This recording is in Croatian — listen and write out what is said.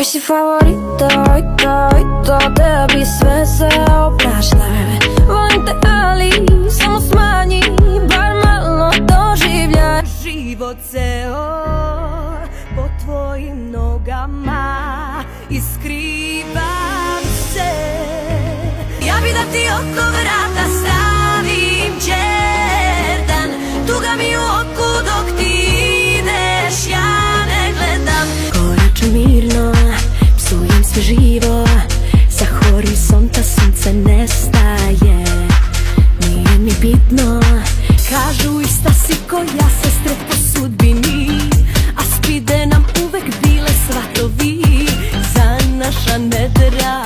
Koji si favorito i to tebi sve se oprašta. Volim te ali samo smanji, bar malo doživljaj. Život ceo pod tvojim nogama i skrivam se. Ja bi da ti oko vrata stavim đerdan, tuga mi u oku dok ti ideš, ja ne gledam. Koračam mirno, psujem sve živo, sa horizonta sunce nestaje. Nije mi bitno, kažu ista si ko ja, sestre po sudbini, a spide nam uvek bile svatovi za naša nedra.